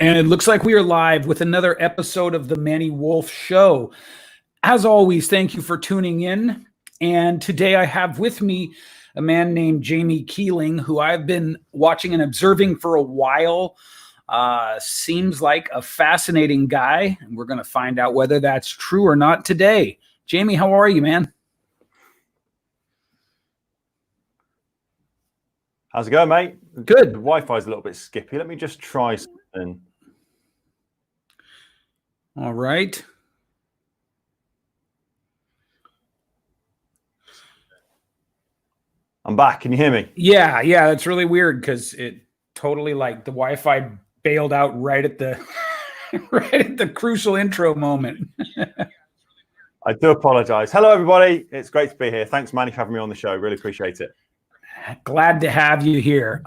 And it looks like we are live with another episode of the Manny Wolfe Show. As always, thank you for tuning in. And today I have with me a man named JAIME KEELING, who I've been watching and observing for a while. Seems like a fascinating guy, and we're going to find out whether that's true or not today. JAIME, how are you, man? How's it going, mate? Good. The Wi-Fi is a little bit skippy. Let me just try something. All right. I'm back. Can you hear me? Yeah, that's really weird because it totally like the Wi-Fi bailed out right at the right at the crucial intro moment. I do apologize. Hello, everybody. It's great to be here. Thanks, Manny, for having me on the show. Really appreciate it. Glad to have you here.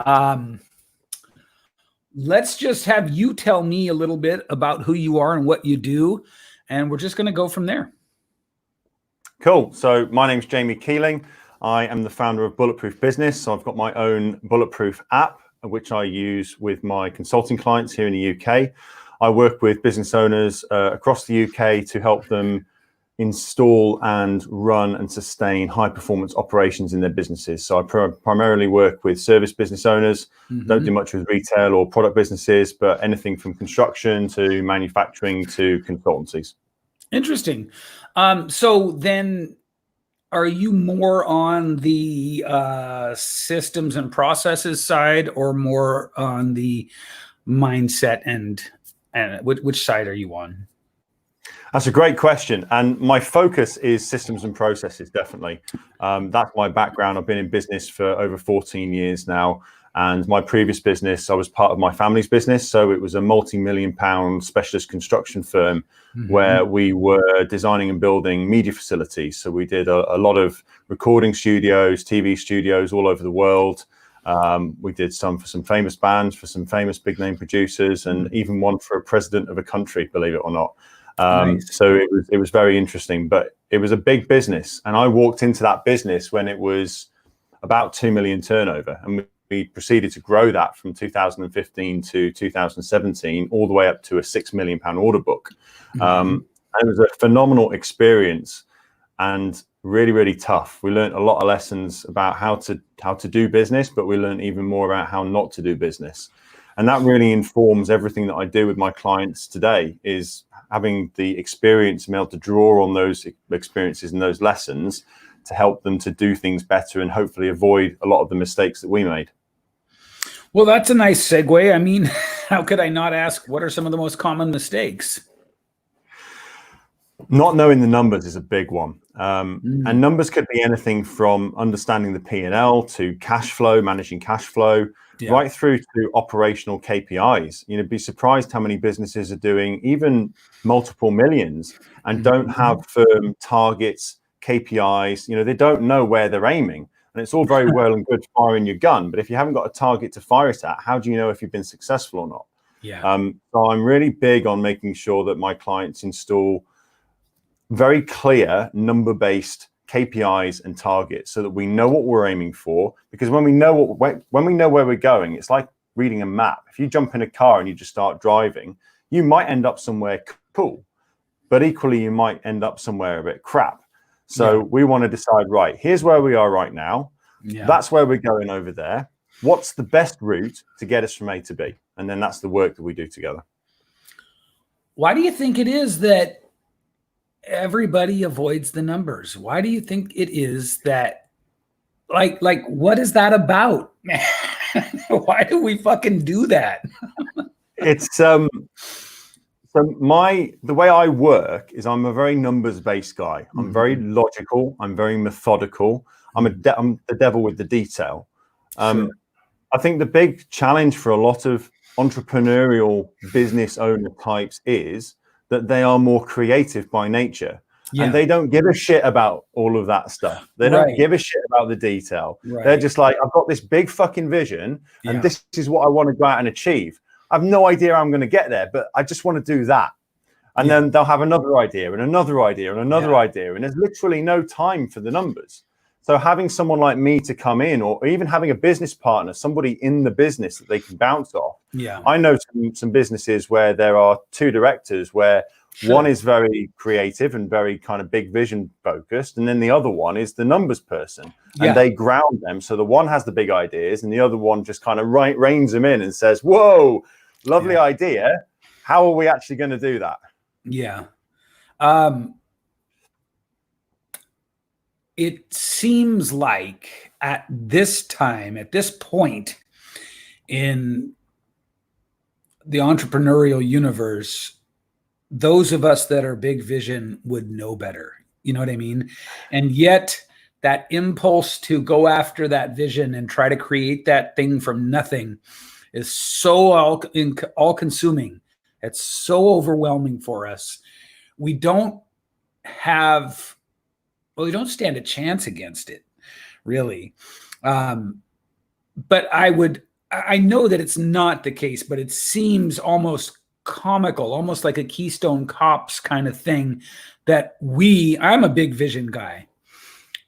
Let's just have you tell me a little bit about who you are and what you do, and we're just going to go from there. Cool. So my name's JAIME KEELING. I am the founder of Bulletproof Business. So I've got my own Bulletproof app, which I use with my consulting clients here in the UK. I work with business owners across the UK to help them install and run and sustain high performance operations in their businesses. So I primarily work with service business owners, don't do much with retail or product businesses, but anything from construction to manufacturing to consultancies. Interesting. So then are you more on the systems and processes side or more on the mindset and which side are you on? That's a great question. And my focus is systems and processes, definitely. That's my background. I've been in business for over 14 years now. And my previous business, I was part of my family's business. So it was a multi-million-pound specialist construction firm where we were designing and building media facilities. So we did a lot of recording studios, TV studios all over the world. We did some for some famous bands, for some famous big name producers, and even one for a president of a country, believe it or not. Nice. So it was very interesting, but it was a big business. And I walked into that business when it was about 2 million turnover. And we proceeded to grow that from 2015 to 2017, all the way up to a £6 million order book. And it was a phenomenal experience and really, really tough. We learned a lot of lessons about how to do business, but we learned even more about how not to do business. And that really informs everything that I do with my clients today, is having the experience and be able to draw on those experiences and those lessons to help them to do things better and hopefully avoid a lot of the mistakes that we made. Well, that's a nice segue. I mean, how could I not ask, what are some of the most common mistakes? Not knowing the numbers is a big one. And numbers could be anything from understanding the P&L to cash flow, managing cash flow, right through to operational KPIs. You know, be surprised how many businesses are doing even multiple millions and don't have firm targets, KPIs. You know, they don't know where they're aiming. And it's all very well and good firing your gun, but if you haven't got a target to fire it at, how do you know if you've been successful or not? So I'm really big on making sure that my clients install very clear number-based KPIs and targets so that we know what we're aiming for. Because when we know where we're going, it's like reading a map. If you jump in a car and you just start driving, you might end up somewhere cool, but equally you might end up somewhere a bit crap. So we want to decide, right, here's where we are right now. That's where we're going over there. What's the best route to get us from A to B? And then that's the work that we do together. Why do you think it is that everybody avoids the numbers? Why do you think it is that, like what is that about? Why do we fucking do that? It's so the way I work is I'm a very numbers-based guy. I'm very logical. I'm very methodical. I'm the devil with the detail. I think the big challenge for a lot of entrepreneurial business owner types is that they are more creative by nature. And they don't give a shit about all of that stuff. They don't give a shit about the detail. They're just like, I've got this big fucking vision and this is what I want to go out and achieve. I have no idea how I'm going to get there, but I just want to do that. And then they'll have another idea and another idea and another idea. And there's literally no time for the numbers. So having someone like me to come in, or even having a business partner, somebody in the business that they can bounce off. Yeah. I know some businesses where there are two directors, where one is very creative and very kind of big vision focused, and then the other one is the numbers person, and they ground them. So the one has the big ideas, and the other one just kind of reins them in and says, "Whoa, lovely idea. How are we actually going to do that?" Yeah. It seems like at this time, at this point in the entrepreneurial universe, those of us that are big vision would know better. You know what I mean? And yet that impulse to go after that vision and try to create that thing from nothing is so all consuming. It's so overwhelming for us. We don't stand a chance against it, really. But I know that it's not the case, but it seems almost comical, almost like a Keystone Cops kind of thing that I'm a big vision guy,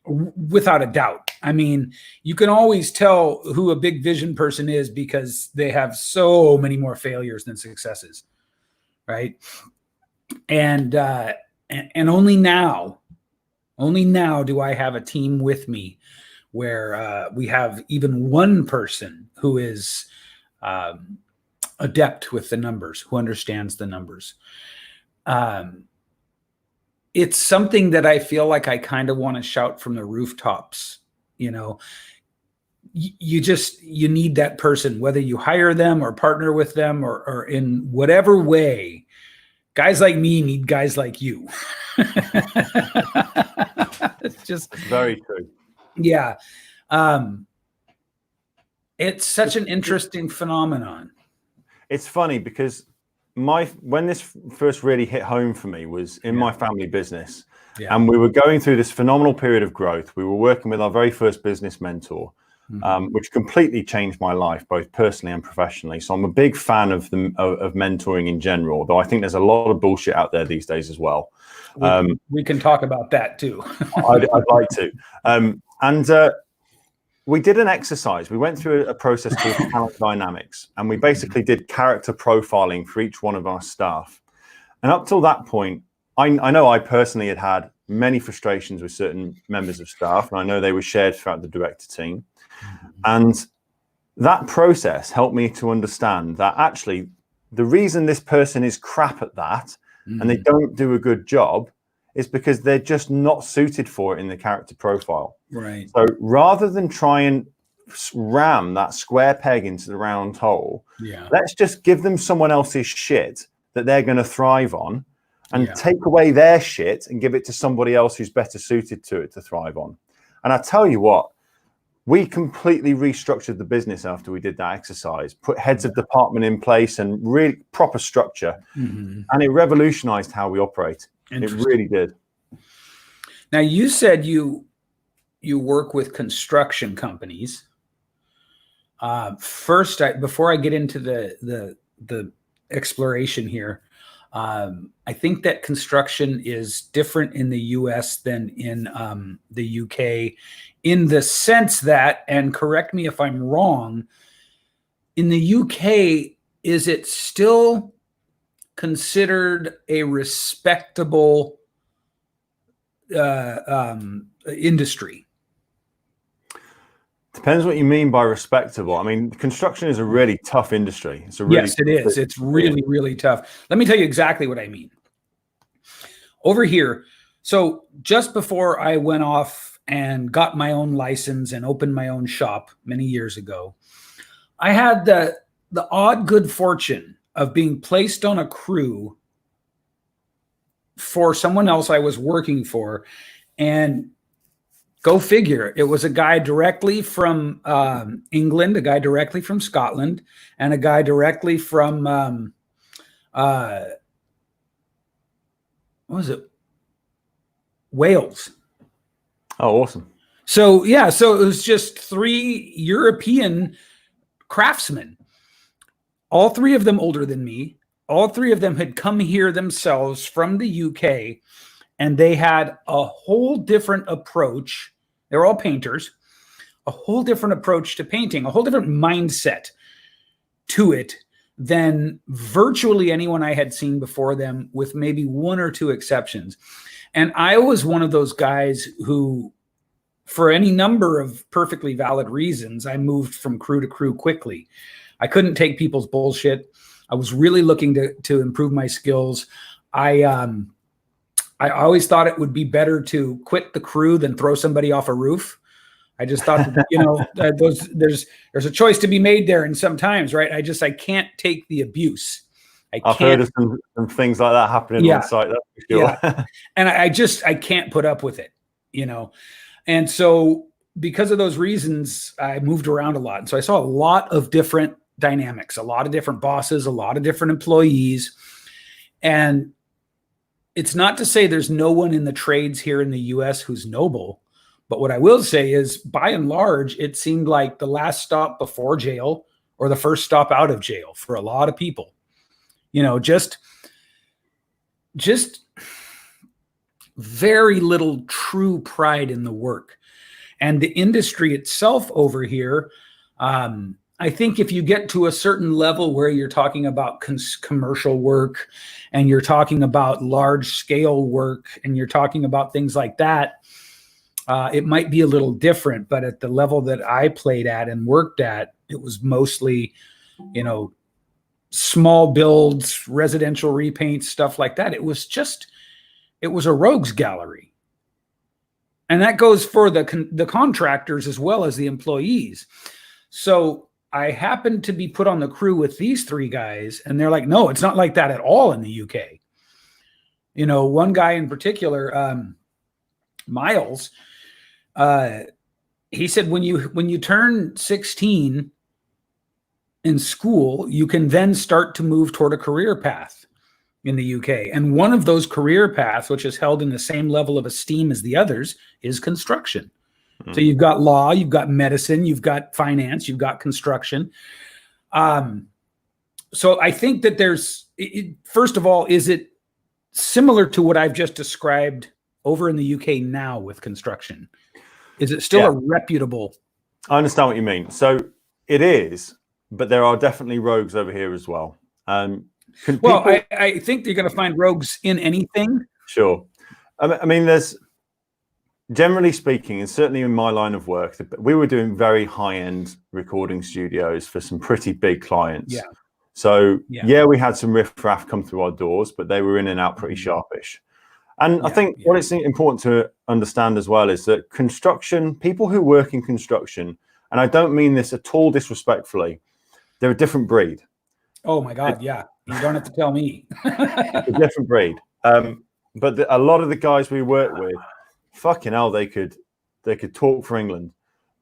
without a doubt. I mean, you can always tell who a big vision person is because they have so many more failures than successes, right? And only now do I have a team with me where we have even one person who is adept with the numbers, who understands the numbers. It's something that I feel like I kind of want to shout from the rooftops. You know, you need that person, whether you hire them or partner with them or in whatever way. Guys like me need guys like you. It's just very true. Yeah. It's such an interesting phenomenon. It's funny because when this first really hit home for me was in my family business. And we were going through this phenomenal period of growth. We were working with our very first business mentor, which completely changed my life, both personally and professionally. So I'm a big fan of mentoring in general, though I think there's a lot of bullshit out there these days as well. We can talk about that too. I'd like to. We did an exercise. We went through a process called talent dynamics, and we basically did character profiling for each one of our staff. And up till that point, I know I personally had many frustrations with certain members of staff, and I know they were shared throughout the director team. And that process helped me to understand that actually the reason this person is crap at that and they don't do a good job is because they're just not suited for it in the character profile. Right. So rather than try and ram that square peg into the round hole, let's just give them someone else's shit that they're going to thrive on and take away their shit and give it to somebody else who's better suited to it to thrive on. And I tell you what, we completely restructured the business after we did that exercise, put heads of department in place and really proper structure. And it revolutionized how we operate. It really did. Now, you said you work with construction companies. First, before I get into the exploration here, I think that construction is different in the US than in the UK, in the sense that, and correct me if I'm wrong, in the UK, is it still considered a respectable industry? Depends what you mean by respectable. I mean, construction is a really tough industry. Yes, it is. It's really, really tough. Let me tell you exactly what I mean. Over here, so just before I went off and got my own license and opened my own shop many years ago, I had the odd good fortune of being placed on a crew for someone else I was working for. And go figure, it was a guy directly from England, a guy directly from Scotland, and a guy directly from, what was it? Wales. Oh, awesome. So, yeah, so it was just 3 European craftsmen, all 3 of them older than me. All 3 of them had come here themselves from the UK, and they had a whole different approach They were all painters. A whole different approach to painting, a whole different mindset to it than virtually anyone I had seen before them, with maybe one or two exceptions. And I was one of those guys who, for any number of perfectly valid reasons, I moved from crew to crew quickly. I couldn't take people's bullshit. I was really looking to improve my skills. I always thought it would be better to quit the crew than throw somebody off a roof. I just thought that, there's a choice to be made there, and sometimes, right? I can't take the abuse. I've heard of some things like that happening on site. That's for sure. Yeah. And I can't put up with it, And so because of those reasons, I moved around a lot. And so I saw a lot of different dynamics, a lot of different bosses, a lot of different employees. And it's not to say there's no one in the trades here in the US who's noble. But what I will say is, by and large, it seemed like the last stop before jail or the first stop out of jail for a lot of people. Just very little true pride in the work. And the industry itself over here, I think if you get to a certain level where you're talking about commercial work, and you're talking about large scale work, and you're talking about things like that, it might be a little different. But at the level that I played at and worked at, it was mostly, small builds, residential repaints, stuff like that. It was a rogues gallery. And that goes for the contractors as well as the employees. So I happened to be put on the crew with these three guys, and they're like, no, it's not like that at all in the UK. One guy in particular, Miles, he said, when you turn 16 in school, you can then start to move toward a career path in the UK. And one of those career paths, which is held in the same level of esteem as the others, is construction. Mm-hmm. So you've got law, you've got medicine, you've got finance, you've got construction. So I think that first of all, is it similar to what I've just described over in the UK now with construction? Is it still a reputable? I understand what you mean. So it is, but there are definitely rogues over here as well. I think you're going to find rogues in anything. Sure. I mean, there's, generally speaking, and certainly in my line of work, we were doing very high-end recording studios for some pretty big clients. Yeah. So we had some riffraff come through our doors, but they were in and out pretty sharpish. And I think what it's important to understand as well is that construction, people who work in construction, and I don't mean this at all disrespectfully, they're a different breed. Oh my God, yeah. You don't have to tell me. A different breed. But a lot of the guys we work with, fucking hell, they could talk for England.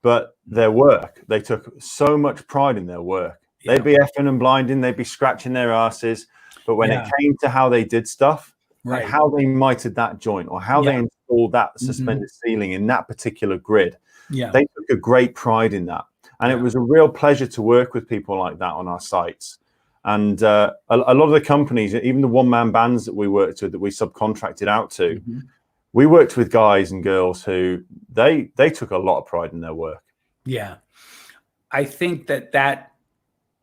But their work, they took so much pride in their work. Yeah. They'd be effing and blinding, they'd be scratching their asses. But when it came to how they did stuff, like how they mitered that joint or how they installed that suspended ceiling in that particular grid, they took a great pride in that. And it was a real pleasure to work with people like that on our sites. And a lot of the companies, even the one-man bands that we worked with, that we subcontracted out to, we worked with guys and girls who they took a lot of pride in their work. Yeah. I think that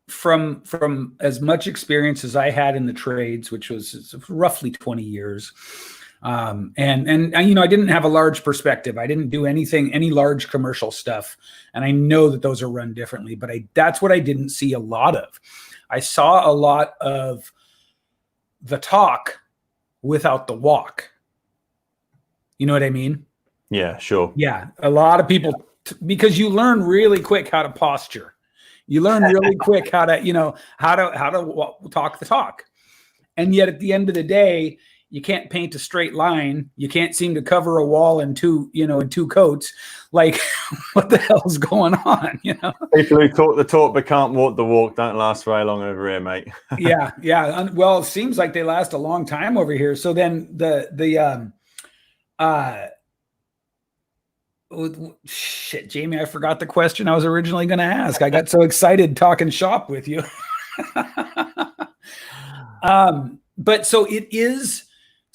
from as much experience as I had in the trades, which was roughly 20 years, and I didn't have a large perspective. I didn't do any large commercial stuff. And I know that those are run differently, but that's what I didn't see a lot of. I saw a lot of the talk without the walk. You know what I mean? Yeah, sure. Yeah. A lot of people, because you learn really quick how to posture. You learn really quick how to talk the talk. And yet at the end of the day, you can't paint a straight line. You can't seem to cover a wall in two coats. Like, what the hell's going on? People who talk the talk but can't walk the walk don't last very long over here, mate. Yeah. Well, it seems like they last a long time over here. So then shit, Jamie, I forgot the question I was originally going to ask. I got so excited talking shop with you. But so it is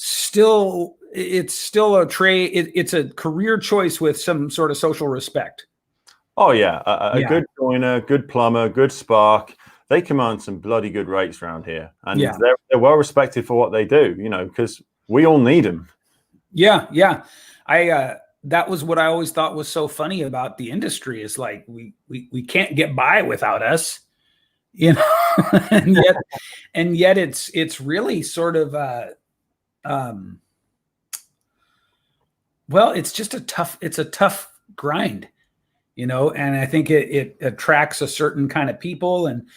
still, it's still a trade. It's a career choice with some sort of social respect. Oh yeah, a good joiner, good plumber, good spark. They command some bloody good rates around here, and they're well respected for what they do. You know, because we all need them. Yeah. That was what I always thought was so funny about the industry is like we can't get by without us, you know, and yet it's really sort of well, it's just a tough grind, you know, and I think it attracts a certain kind of people, and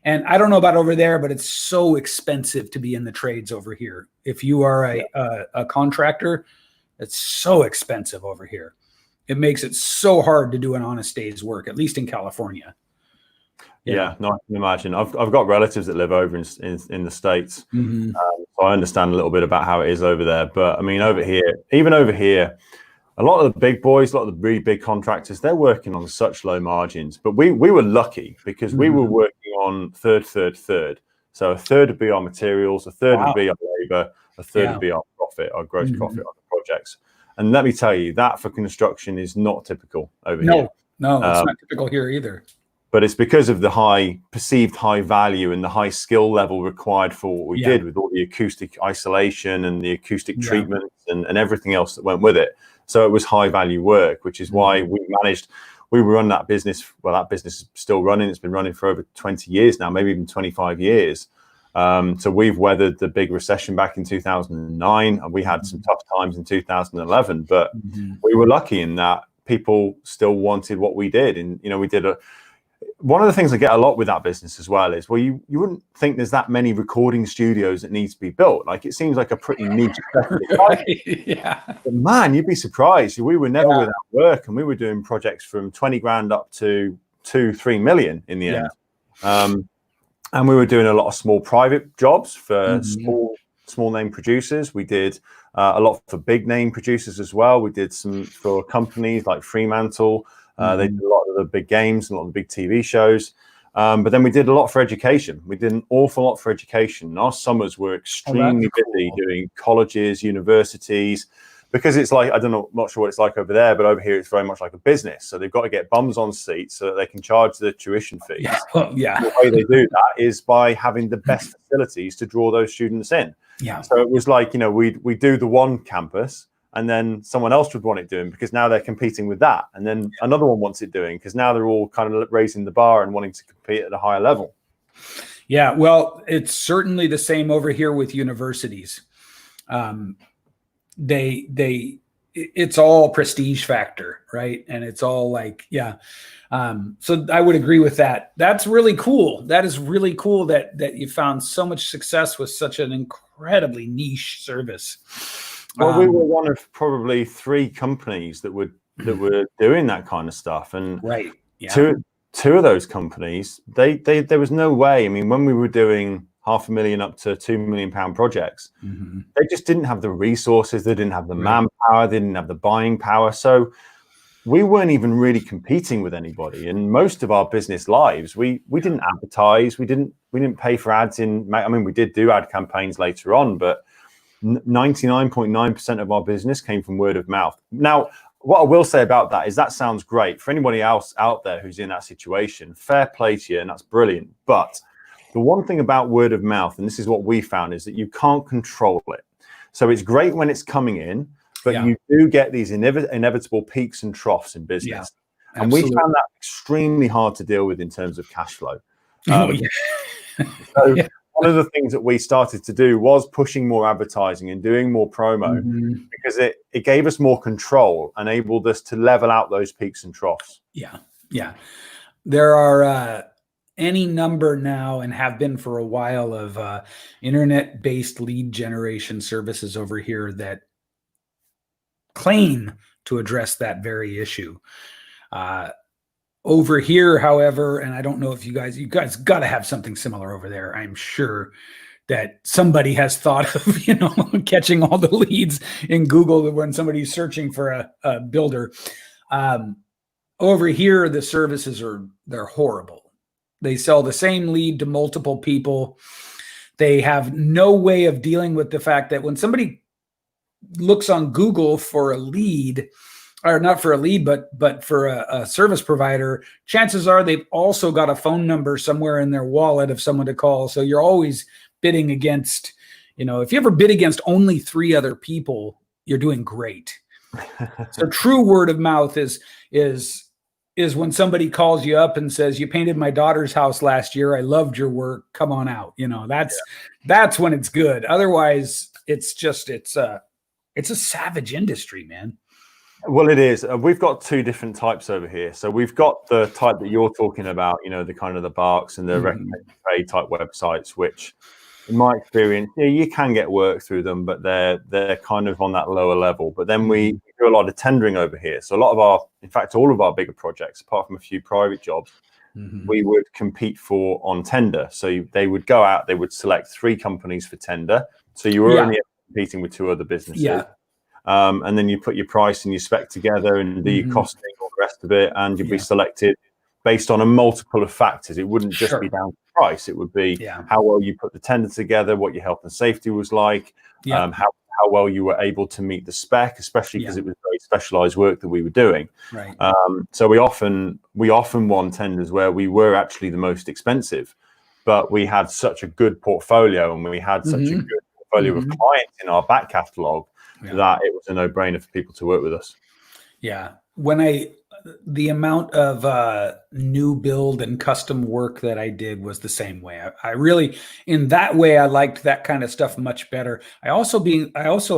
I don't know about over there, but it's so expensive to be in the trades over here. If you are a contractor, it's so expensive over here. It makes it so hard to do an honest day's work, at least in California. Yeah, no, I can imagine. I've got relatives that live over in the States, so I understand a little bit about how it is over there. But I mean, even over here, a lot of the big boys, a lot of the really big contractors, they're working on such low margins. But we were lucky because we were working on third. So a third would be our materials, a third would be our labor, a third would be our profit, our gross profit on the projects. And let me tell you, that for construction is not typical over here. No, it's not typical here either. But it's because of the perceived high value and the high skill level required for what we did with all the acoustic isolation and the acoustic treatments and everything else that went with it. So it was high value work, which is why we run that business. Well, that business is still running. It's been running for over 20 years now, maybe even 25 years. So we've weathered the big recession back in 2009, and we had some tough times in 2011. But we were lucky in that people still wanted what we did. And, you know, we did one of the things I get a lot with that business as well is, well, you wouldn't think there's that many recording studios that needs to be built. Like, it seems like a pretty niche. But man, you'd be surprised. We were never without work, and we were doing projects from 20 grand up to 2-3 million in the end. And we were doing a lot of small private jobs for small name producers. We did a lot for big name producers as well. We did some for companies like Fremantle. They did a lot of the big games, a lot of the big TV shows. But then we did a lot for education. We did an awful lot for education. And our summers were extremely busy doing colleges, universities, because it's like, I'm not sure what it's like over there, but over here it's very much like a business. So they've got to get bums on seats so that they can charge the tuition fees. The way they do that is by having the best facilities to draw those students in. So it was like, you know, we do the one campus, and then someone else would want it doing because now they're competing with that. And then another one wants it doing because now they're all kind of raising the bar and wanting to compete at a higher level. Yeah, well, it's certainly the same over here with universities. It's all prestige factor, right? And it's all like, so I would agree with that. That's really cool. That is really cool that you found so much success with such an incredibly niche service. Well, we were one of probably 3 companies that were doing that kind of stuff, and two of those companies, there was no way. I mean, when we were doing $500,000 up to £2 million projects, they just didn't have the resources, they didn't have the manpower, they didn't have the buying power. So we weren't even really competing with anybody. And most of our business lives, we didn't advertise, we didn't pay for ads we did do ad campaigns later on, but 99.9% of our business came from word of mouth. Now, what I will say about that is that sounds great for anybody else out there who's in that situation. Fair play to you, and that's brilliant. But the one thing about word of mouth, and this is what we found, is that you can't control it. So it's great when it's coming in, but you do get these inevitable peaks and troughs in business. And we found that extremely hard to deal with in terms of cash flow. One of the things that we started to do was pushing more advertising and doing more promo because it gave us more control, enabled us to level out those peaks and troughs. There are any number now, and have been for a while, of internet-based lead generation services over here that claim to address that very issue. Over here, however, and I don't know if you guys got to have something similar over there. I'm sure that somebody has thought of, catching all the leads in Google when somebody's searching for a builder. Over here, the services they're horrible. They sell the same lead to multiple people. They have no way of dealing with the fact that when somebody looks on Google for a lead, or not for a lead, but for a service provider, chances are they've also got a phone number somewhere in their wallet of someone to call. So you're always bidding against, if you ever bid against only 3 other people, you're doing great. So true word of mouth is when somebody calls you up and says, you painted my daughter's house last year. I loved your work. Come on out. That's when it's good. Otherwise it's a savage industry, man. Well, it is. We've got 2 different types over here. So we've got the type that you're talking about, the kind of the Barks and the recommended trade type websites, which in my experience, you can get work through them, but they're kind of on that lower level. But then we do a lot of tendering over here. So in fact, all of our bigger projects, apart from a few private jobs, we would compete for on tender. So they would go out, they would select 3 companies for tender. So you were only competing with 2 other businesses. Yeah. And then you put your price and your spec together and do your costing, all the rest of it, and you'd be selected based on a multiple of factors. It wouldn't just be down to price. It would be how well you put the tender together, what your health and safety was like, how well you were able to meet the spec, especially because it was very specialized work that we were doing. Right. So we often won tenders where we were actually the most expensive, but we had such a good portfolio and we had such a good portfolio of clients in our back catalog that it was a no-brainer for people to work with us. Yeah. The amount of new build and custom work that I did was the same way. I really, in that way, I liked that kind of stuff much better. I also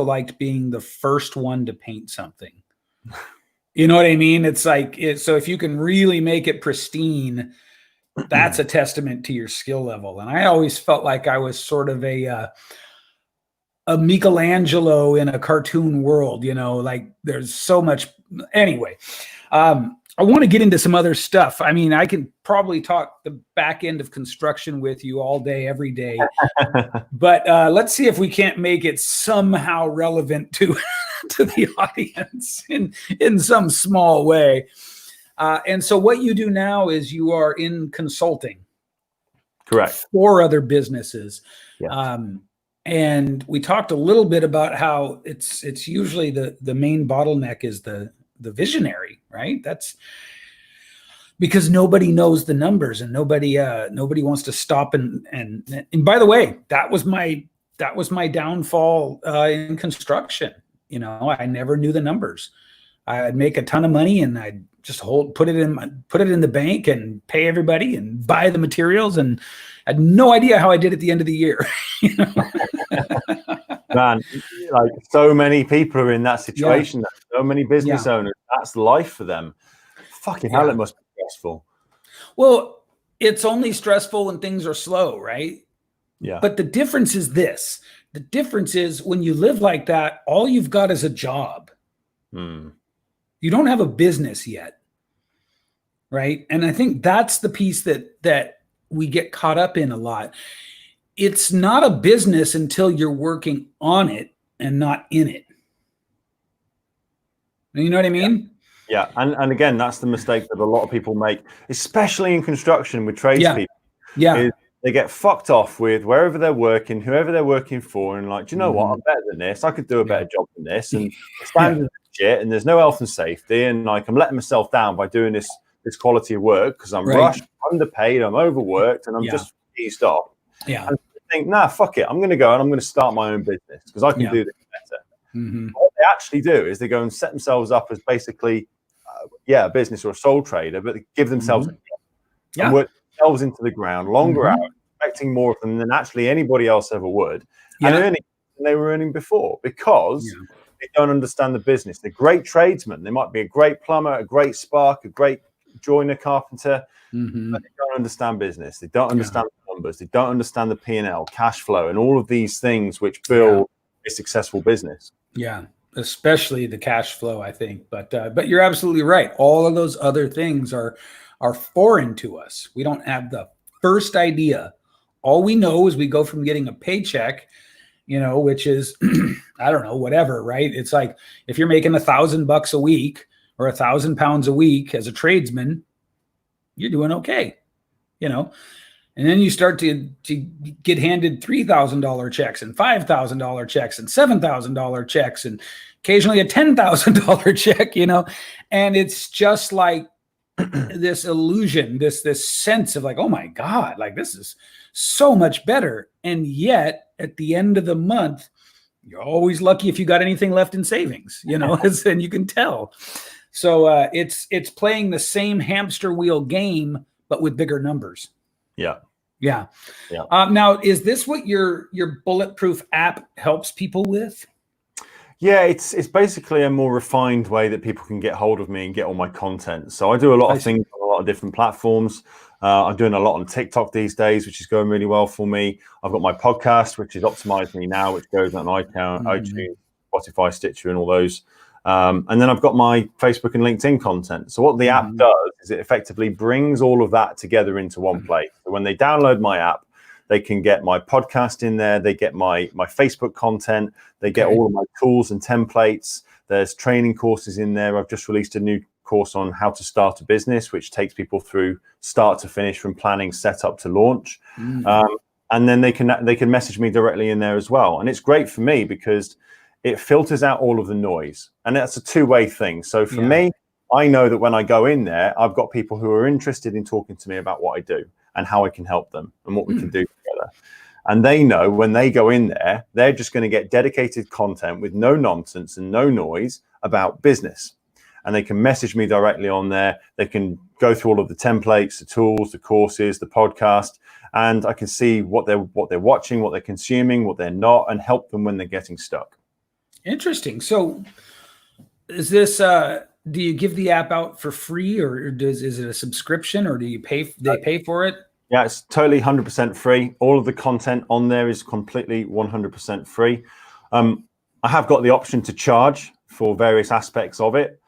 liked being the first one to paint something. You know what I mean? It's like, so if you can really make it pristine, that's a testament to your skill level. And I always felt like I was sort of a Michelangelo in a cartoon world, like there's so much. Anyway, I want to get into some other stuff. I mean, I can probably talk the back end of construction with you all day, every day, but let's see if we can't make it somehow relevant to the audience in some small way. And so what you do now is you are in consulting. Correct. For other businesses. Yeah. And we talked a little bit about how it's usually the main bottleneck is the visionary, right? That's because nobody knows the numbers and nobody wants to stop and by the way, that was my downfall in construction. I never knew the numbers. I'd make a ton of money and I'd just put it in the bank and pay everybody and buy the materials, and I had no idea how I did at the end of the year. Man, like so many people are in that situation. So many business owners, that's life for them. Fucking hell, it must be stressful. Well, it's only stressful when things are slow, right? Yeah. But the difference is this. The difference is when you live like that, all you've got is a job. You don't have a business yet, right? And I think that's the piece that we get caught up in a lot. It's not a business until you're working on it and not in it. You know what I mean? Yeah. And again, that's the mistake that a lot of people make, especially in construction with tradespeople. Yeah. They get fucked off with wherever they're working, whoever they're working for, and like, do you know what? I'm better than this. I could do a better job than this. And the standards are shit, and there's no health and safety, and like I'm letting myself down by doing this quality of work because I'm rushed, underpaid, I'm overworked, and I'm just eased off. Yeah. And I think, nah, fuck it. I'm going to go and I'm going to start my own business because I can do this better. What they actually do is they go and set themselves up as basically, a business or a sole trader, but they give themselves a job and work themselves into the ground, longer hours, expecting more of them than actually anybody else ever would, and earning than they were earning before because they don't understand the business. They're great tradesmen. They might be a great plumber, a great spark, a great joiner, carpenter, but they don't understand business. They don't understand the numbers. They don't understand the P&L, cash flow, and all of these things which build a successful business. Yeah. Especially the cash flow, I think. But you're absolutely right. All of those other things are foreign to us. We don't have the first idea. All we know is we go from getting a paycheck, which is, I don't know, whatever, right? It's like if you're making $1,000 a week or 1,000 pounds a week as a tradesman, you're doing okay, and And then you start to get handed $3,000 checks and $5,000 checks and $7,000 checks and occasionally a $10,000 check, and it's just like this illusion, this sense of like, oh my God, like this is so much better. And yet at the end of the month, you're always lucky if you got anything left in savings, and you can tell. So it's playing the same hamster wheel game, but with bigger numbers. Yeah. Now, is this what your Bulletproof app helps people with? Yeah, it's basically a more refined way that people can get hold of me and get all my content. So I do a lot of things on a lot of different platforms. I'm doing a lot on TikTok these days, which is going really well for me. I've got my podcast, which is Optimize Me Now, which goes on iTunes, Spotify, Stitcher, and all those. And then I've got my Facebook and LinkedIn content. So what the app does is it effectively brings all of that together into one place. So when they download my app, they can get my podcast in there. They get my Facebook content. They get all of my tools and templates. There's training courses in there. I've just released a new course on how to start a business, which takes people through start to finish, from planning, setup to launch. And then they can message me directly in there as well. And it's great for me because it filters out all of the noise. And that's a two-way thing. So for me, I know that when I go in there, I've got people who are interested in talking to me about what I do and how I can help them and what we can do together. And they know when they go in there, they're just going to get dedicated content with no nonsense and no noise about business. And they can message me directly on there. They can go through all of the templates, the tools, the courses, the podcast, and I can see what they're watching, what they're consuming, what they're not, and help them when they're getting stuck. Interesting. So is this, do you give the app out for free, or is it a subscription, or do you they pay for it? Yeah, it's totally 100% free. All of the content on there is completely 100% free. I have got the option to charge for various aspects of it.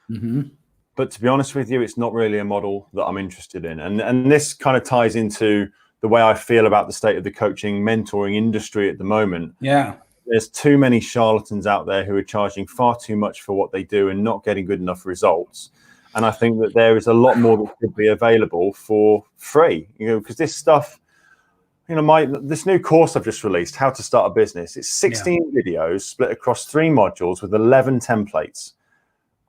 But to be honest with you, it's not really a model that I'm interested in. And this kind of ties into the way I feel about the state of the coaching, mentoring industry at the moment. Yeah. There's too many charlatans out there who are charging far too much for what they do and not getting good enough results. And I think that there is a lot more that could be available for free, because this stuff, this new course I've just released, How to Start a Business, it's 16 videos split across 3 modules with 11 templates.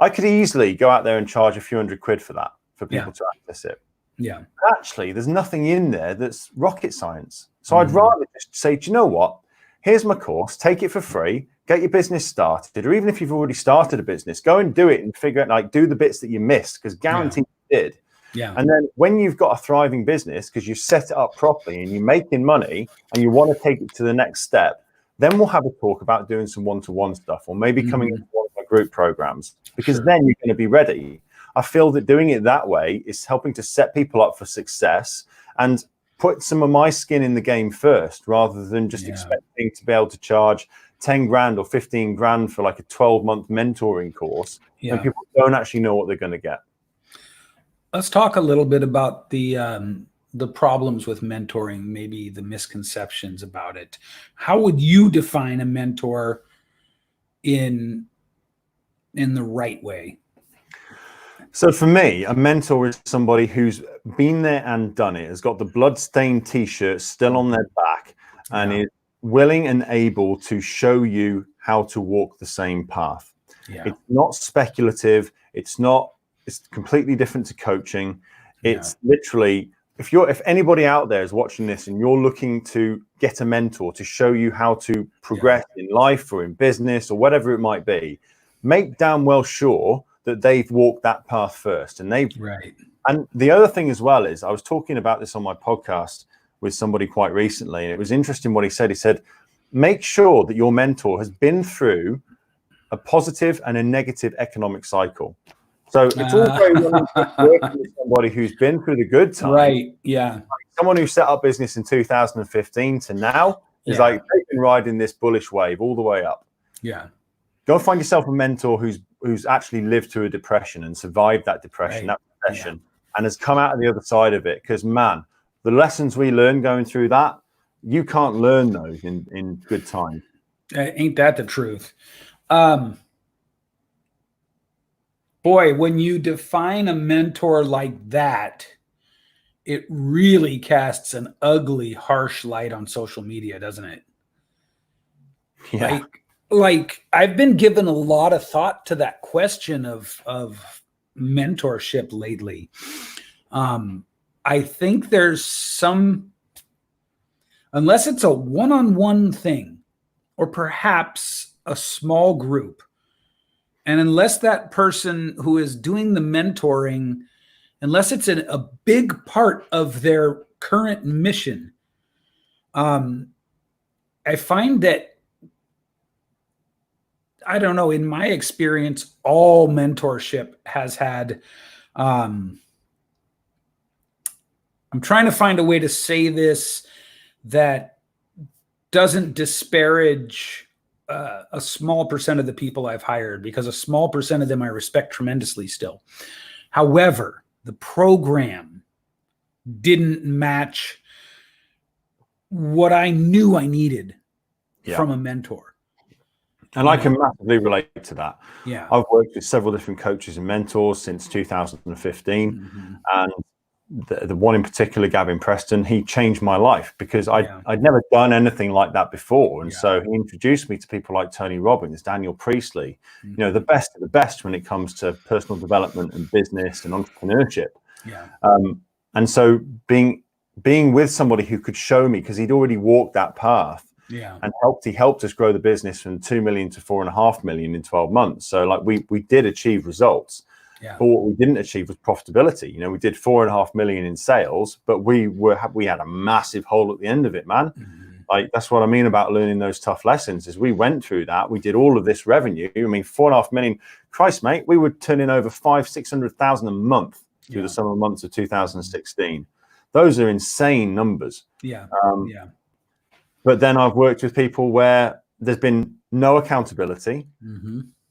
I could easily go out there and charge a few £100 for that, for people to access it. Yeah. Actually, there's nothing in there that's rocket science. So I'd rather just say, do you know what? Here's my course, take it for free, get your business started, or even if you've already started a business, go and do it and figure out, do the bits that you missed, because guaranteed you did. Yeah. And then when you've got a thriving business, because you set it up properly and you're making money and you want to take it to the next step, then we'll have a talk about doing some one-to-one stuff, or maybe coming into one of my group programs, because then you're going to be ready. I feel that doing it that way is helping to set people up for success and put some of my skin in the game first, rather than just expecting to be able to charge 10 grand or 15 grand for like a 12-month mentoring course when people don't actually know what they're going to get. Let's talk a little bit about the problems with mentoring, maybe the misconceptions about it. How would you define a mentor in the right way? So for me, a mentor is somebody who's been there and done it, has got the blood-stained T-shirt still on their back, and is willing and able to show you how to walk the same path. It's not speculative. It's completely different to coaching. It's literally, if anybody out there is watching this and you're looking to get a mentor to show you how to progress in life or in business or whatever it might be, make damn well sure that they've walked that path first. And and the other thing as well is, I was talking about this on my podcast with somebody quite recently, and it was interesting what he said. He said, make sure that your mentor has been through a positive and a negative economic cycle. So it's all very well working with somebody who's been through the good times. Right. Yeah. Someone who set up business in 2015 to now is like, they've been riding this bullish wave all the way up. Yeah. Go find yourself a mentor who's actually lived through a depression and survived that depression, that recession, and has come out of the other side of it. Because, man, the lessons we learn going through that, you can't learn those in good times. Ain't that the truth? Boy, when you define a mentor like that, it really casts an ugly, harsh light on social media, doesn't it? Yeah. Like I've been given a lot of thought to that question of mentorship lately. I think there's some, unless it's a one-on-one thing, or perhaps a small group, and unless that person who is doing the mentoring, unless it's a big part of their current mission, I find that, I don't know, in my experience, all mentorship has had, I'm trying to find a way to say this that doesn't disparage a small percent of the people I've hired, because a small percent of them I respect tremendously still. However, the program didn't match what I knew I needed from a mentor. And I can massively relate to that. Yeah. I've worked with several different coaches and mentors since 2015. And the one in particular, Gavin Preston, he changed my life, because I'd never done anything like that before. And so he introduced me to people like Tony Robbins, Daniel Priestley, you know, the best of the best when it comes to personal development and business and entrepreneurship. And so being with somebody who could show me, because he'd already walked that path, and he helped us grow the business from 2 million to 4.5 million in 12 months. So like we did achieve results. But what we didn't achieve was profitability. You know, we did 4.5 million in sales, but we had a massive hole at the end of it, man. Like, that's what I mean about learning those tough lessons, is we went through that. We did all of this revenue. I mean, 4.5 million, Christ, mate, we were turning over 500,000-600,000 a month through the summer months of 2016. Those are insane numbers. But then I've worked with people where there's been no accountability.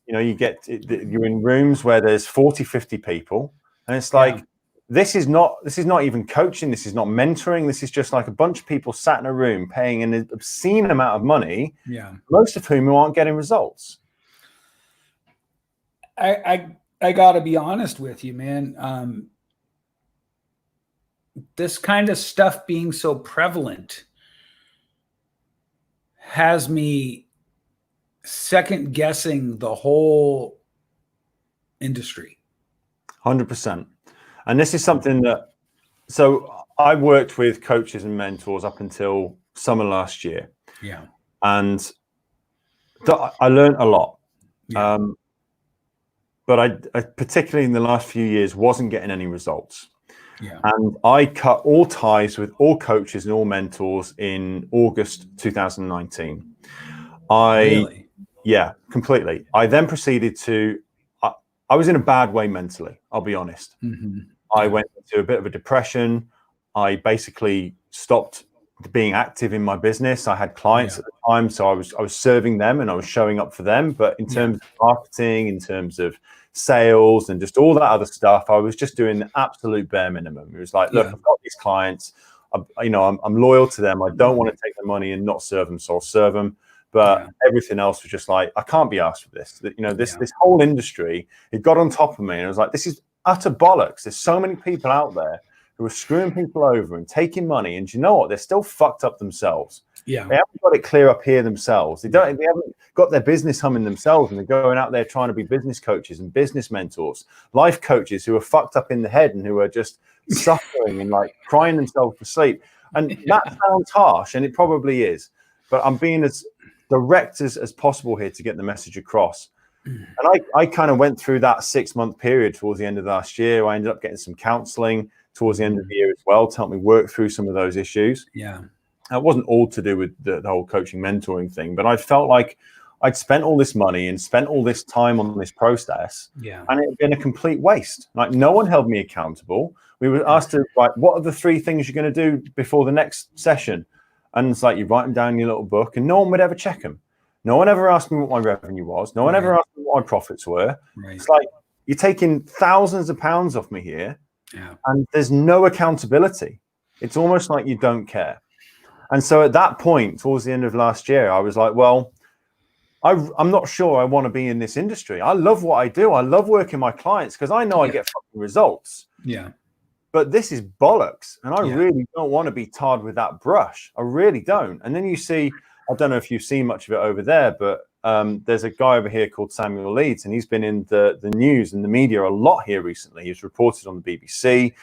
You know, you're in rooms where there's 40, 50 people, and it's like, this is not even coaching. This is not mentoring. This is just like a bunch of people sat in a room paying an obscene amount of money, most of whom aren't getting results. I got to be honest with you, man. This kind of stuff being so prevalent has me second guessing the whole industry. 100%. And this is something that, so I worked with coaches and mentors up until summer last year. And I learned a lot. But I particularly in the last few years wasn't getting any results. And I cut all ties with all coaches and all mentors in August 2019. Really? Yeah, completely. I then proceeded to, I was in a bad way mentally, I'll be honest. I went into a bit of a depression. I basically stopped being active in my business. I had clients at the time, so I was serving them and I was showing up for them. But in terms of marketing, in terms of sales and just all that other stuff, I was just doing the absolute bare minimum. It was like, look, I've got these clients, I'm loyal to them. I don't want to take their money and not serve them, so I'll serve them. But everything else was just like, I can't be asked for this. You know, this whole industry, it got on top of me, and I was like, this is utter bollocks. There's so many people out there who are screwing people over and taking money, and you know what? They're still fucked up themselves. They haven't got it clear up here themselves. They haven't got their business humming themselves, and they're going out there trying to be business coaches and business mentors, life coaches who are fucked up in the head and who are just suffering and like crying themselves to sleep. And that sounds harsh, and it probably is, but I'm being as direct as possible here to get the message across. And I kind of went through that 6-month period towards the end of last year. I ended up getting some counseling towards the end of the year as well to help me work through some of those issues. It wasn't all to do with the whole coaching mentoring thing, but I felt like I'd spent all this money and spent all this time on this process, and it had been a complete waste. Like, no one held me accountable. We were asked to, like, what are the 3 things you're going to do before the next session? And it's like, you write them down in your little book, and no one would ever check them. No one ever asked me what my revenue was. No one ever asked me what my profits were. It's like, you're taking thousands of pounds off me here, and there's no accountability. It's almost like you don't care. And so at that point, towards the end of last year, I was like, well, I'm not sure I want to be in this industry. I love what I do. I love working with my clients because I know I get fucking results. but this is bollocks. And I really don't want to be tarred with that brush. I really don't. And then you see, I don't know if you've seen much of it over there, but there's a guy over here called Samuel Leeds, and he's been in the news and the media a lot here recently. He's reported on the BBC.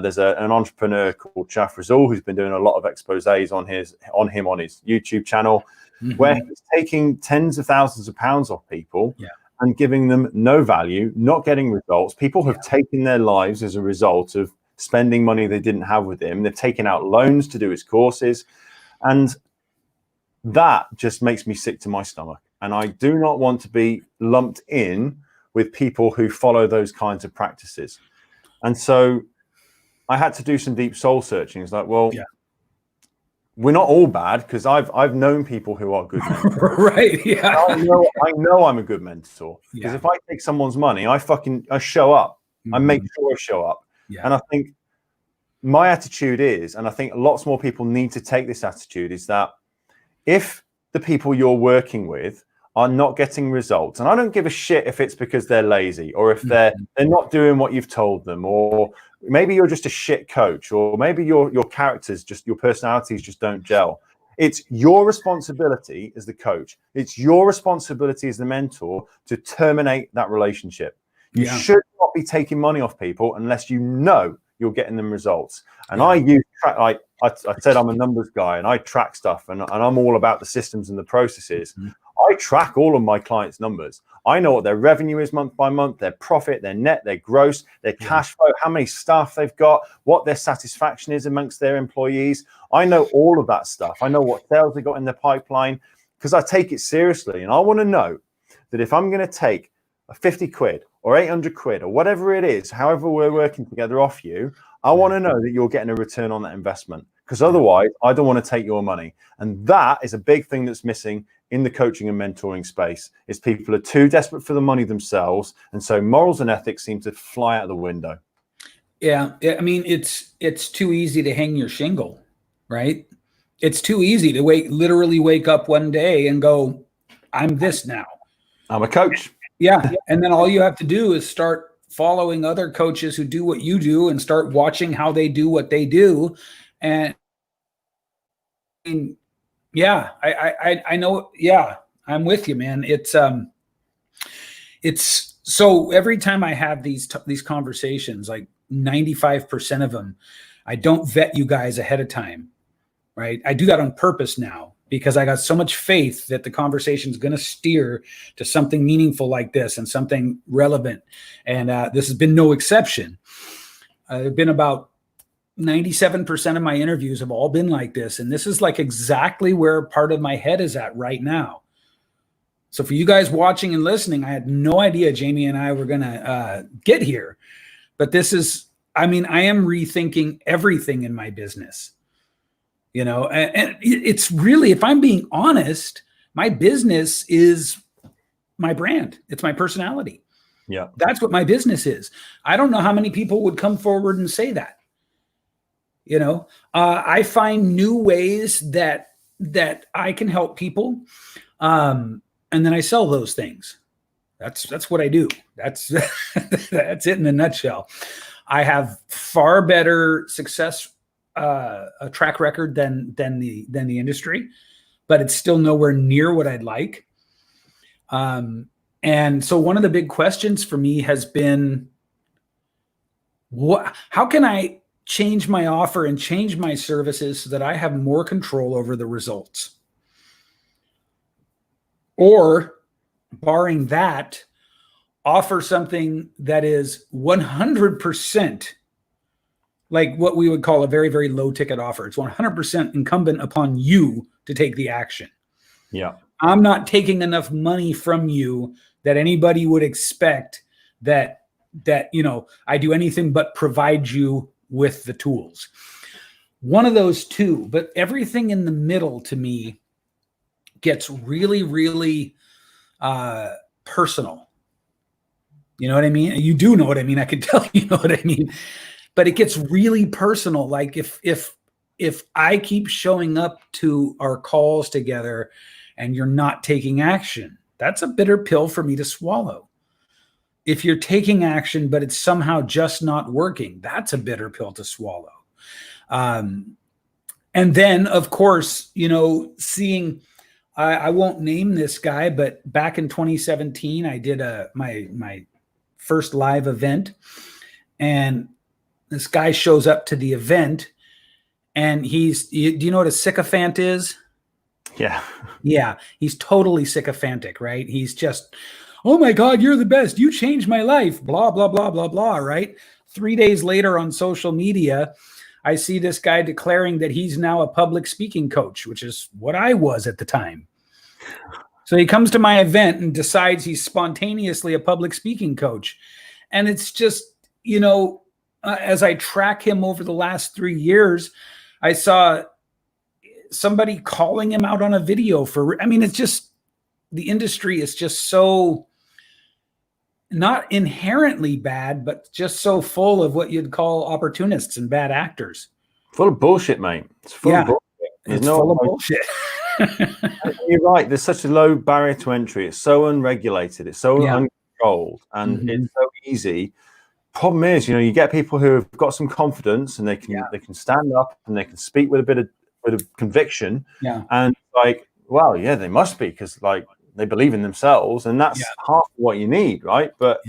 There's an entrepreneur called Shaf Rizal who's been doing a lot of exposés on him on his YouTube channel, where he's taking tens of thousands of pounds off people and giving them no value, not getting results. People have taken their lives as a result of spending money they didn't have with him. They've taken out loans to do his courses, and that just makes me sick to my stomach. And I do not want to be lumped in with people who follow those kinds of practices. And so I had to do some deep soul searching. It's like, well, we're not all bad, because I've known people who are good mentors. Right. Yeah. I know I'm a good mentor, because if I take someone's money, I show up. I make sure I show up. And I think my attitude is, and I think lots more people need to take this attitude, is that if the people you're working with are not getting results, and I don't give a shit if it's because they're lazy, or if they're not doing what you've told them, or maybe you're just a shit coach, or maybe your characters, just your personalities just don't gel. It's your responsibility as the coach. It's your responsibility as the mentor to terminate that relationship. You should not be taking money off people unless you know you're getting them results. And I said I'm a numbers guy, and I track stuff, and I'm all about the systems and the processes. I track all of my clients' numbers. I know what their revenue is month by month, their profit, their net, their gross, their cash flow, how many staff they've got, what their satisfaction is amongst their employees. I know all of that stuff. I know what sales they got in their pipeline, because I take it seriously. And I want to know that if I'm going to take a 50 quid or 800 quid or whatever it is, however we're working together off you, I want to know that you're getting a return on that investment, because otherwise I don't want to take your money. And that is a big thing that's missing in the coaching and mentoring space, is people are too desperate for the money themselves. And so morals and ethics seem to fly out the window. Yeah. I mean, it's too easy to hang your shingle, right? It's too easy to literally wake up one day and go, I'm this now. I'm a coach. Yeah. And then all you have to do is start following other coaches who do what you do, and start watching how they do what they do. And I know. Yeah, I'm with you, man. It's so every time I have these conversations, like 95% of them, I don't vet you guys ahead of time, right? I do that on purpose now, because I got so much faith that the conversation is going to steer to something meaningful like this, and something relevant. And this has been no exception. There have been about 97% of my interviews have all been like this. And this is like exactly where part of my head is at right now. So for you guys watching and listening, I had no idea Jamie and I were going to get here. But this is, I mean, I am rethinking everything in my business. You know, and it's really, if I'm being honest, my business is my brand. It's my personality. Yeah. That's what my business is. I don't know how many people would come forward and say that. You know, I find new ways that I can help people. And then I sell those things. That's what I do. That's it in a nutshell. I have far better success a track record than the industry, but it's still nowhere near what I'd like. And so one of the big questions for me has been, how can I change my offer and change my services so that I have more control over the results? Or, barring that, offer something that is 100% like what we would call a very, very low ticket offer. It's 100% incumbent upon you to take the action. Yeah. I'm not taking enough money from you that anybody would expect that, you know, I do anything but provide you with the tools. One of those two, but everything in the middle to me gets really, really personal. You know what I mean? You do know what I mean. I can tell you know what I mean. But it gets really personal. Like if I keep showing up to our calls together and you're not taking action, that's a bitter pill for me to swallow. if you're taking action, but it's somehow just not working, that's a bitter pill to swallow. And then, of course, seeing, I won't name this guy, but back in 2017, I did my first live event, and this guy shows up to the event, and do you know what a sycophant is? Yeah. Yeah. He's totally sycophantic, right? He's just, oh my God, you're the best. You changed my life. Blah, blah, blah, blah, blah, right? 3 days later on social media, I see this guy declaring that he's now a public speaking coach, which is what I was at the time. So he comes to my event and decides he's spontaneously a public speaking coach. And it's just, as I track him over the last 3 years, I saw somebody calling him out on a video it's just, the industry is just so not inherently bad, but just so full of what you'd call opportunists and bad actors. Full of bullshit, mate. It's full of bullshit. It's full of bullshit. You're right. There's such a low barrier to entry. It's so unregulated. It's so uncontrolled, and it's so easy. Problem is, you get people who have got some confidence, and they can stand up and they can speak with a bit of conviction. Yeah. And they must be, because they believe in themselves, and that's half what you need, right? But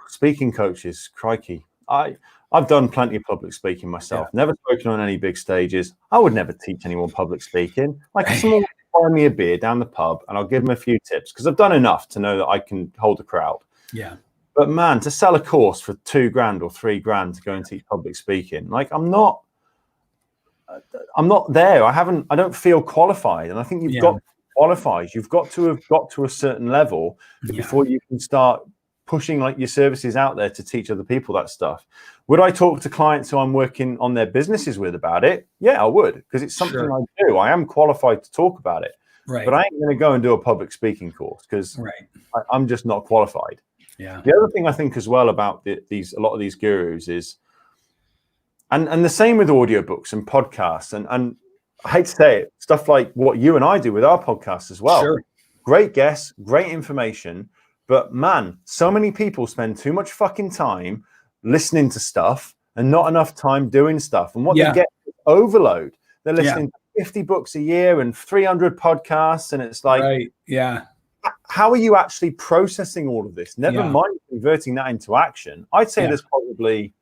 speaking coaches, crikey, I've done plenty of public speaking myself. Never spoken on any big stages. I would never teach anyone public speaking. Someone will buy me a beer down the pub, and I'll give them a few tips, because I've done enough to know that I can hold a crowd. Yeah. But man, to sell a course for $2,000 or $3,000 to go and teach public speaking, I'm not there. I don't feel qualified. And I think you've got to qualify. You've got to have got to a certain level before you can start pushing your services out there to teach other people that stuff. Would I talk to clients who I'm working on their businesses with about it? Yeah, I would, because it's something I do. I am qualified to talk about it. Right. But I ain't going to go and do a public speaking course, because I'm just not qualified. Yeah. The other thing I think as well about a lot of these gurus is, and the same with audiobooks and podcasts, and I hate to say it, stuff like what you and I do with our podcast as well. Sure. Great guests, great information, but man, so many people spend too much fucking time listening to stuff and not enough time doing stuff. And what they get is overload. They're listening to 50 books a year and 300 podcasts, and it's how are you actually processing all of this? Never mind converting that into action. I'd say there's probably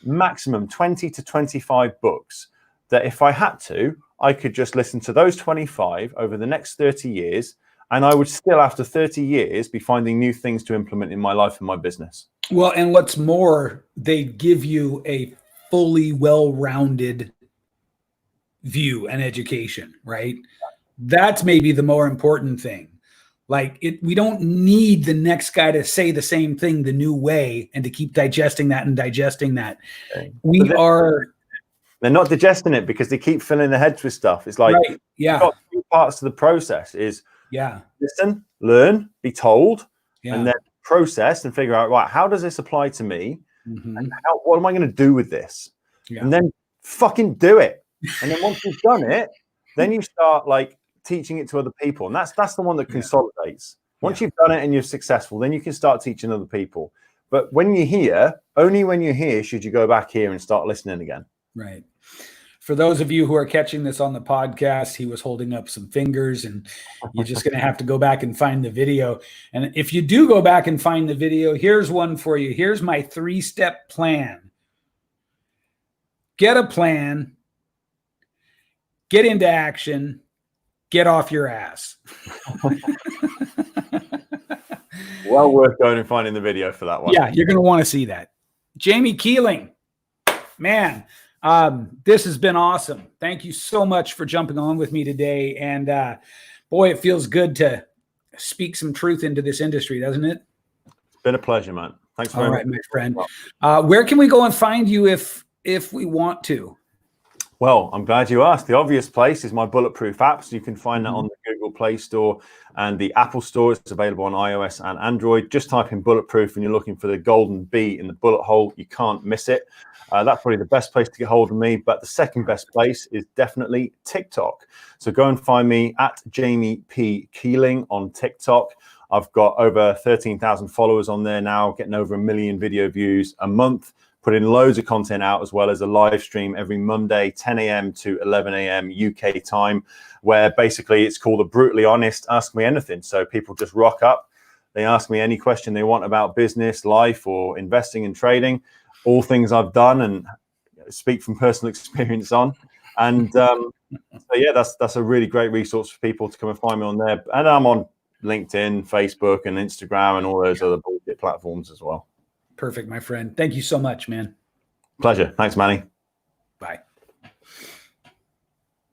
maximum 20 to 25 books that if I had to, I could just listen to those 25 over the next 30 years. And I would still, after 30 years, be finding new things to implement in my life and my business. Well, and what's more, they give you a fully well-rounded view and education, right? That's maybe the more important thing. We don't need the next guy to say the same thing the new way and to keep digesting that and digesting that. Okay. They're not digesting it because they keep filling their heads with stuff. It's you've got two parts to the process is listen, learn, be told, and then process and figure out, right, how does this apply to me? Mm-hmm. And what am I going to do with this? Yeah. And then fucking do it. And then once you've done it, then you start teaching it to other people. And that's the one that consolidates. Once you've done it and you're successful, then you can start teaching other people. But when you're here, only when you're here should you go back here and start listening again. Right. For those of you who are catching this on the podcast, he was holding up some fingers, and you're just going to have to go back and find the video. And if you do go back and find the video, here's one for you. Here's my 3-step plan. Get a plan, get into action, get off your ass. Well worth going and finding the video for that one. Yeah, you're going to want to see that. Jamie Keeling, man, this has been awesome. Thank you so much for jumping on with me today. And boy, it feels good to speak some truth into this industry, doesn't it? It's been a pleasure, man. Thanks very much. All right, my friend. Where can we go and find you if we want to? Well, I'm glad you asked. The obvious place is my Bulletproof app. So you can find that on the Google Play Store and the Apple Store. It's available on iOS and Android. Just type in Bulletproof and you're looking for the golden B in the bullet hole. You can't miss it. That's probably the best place to get hold of me. But the second best place is definitely TikTok. So go and find me at Jamie P. Keeling on TikTok. I've got over 13,000 followers on there now, getting over 1 million video views a month, putting loads of content out, as well as a live stream every Monday, 10 a.m. to 11 a.m. UK time, where basically it's called a brutally honest Ask Me Anything. So people just rock up, they ask me any question they want about business, life, or investing and trading, all things I've done and speak from personal experience on. And so yeah, that's a really great resource for people to come and find me on there. And I'm on LinkedIn, Facebook, and Instagram, and all those other bullshit platforms as well. Perfect, my friend. Thank you so much, man. Pleasure. Thanks, Manny. Bye.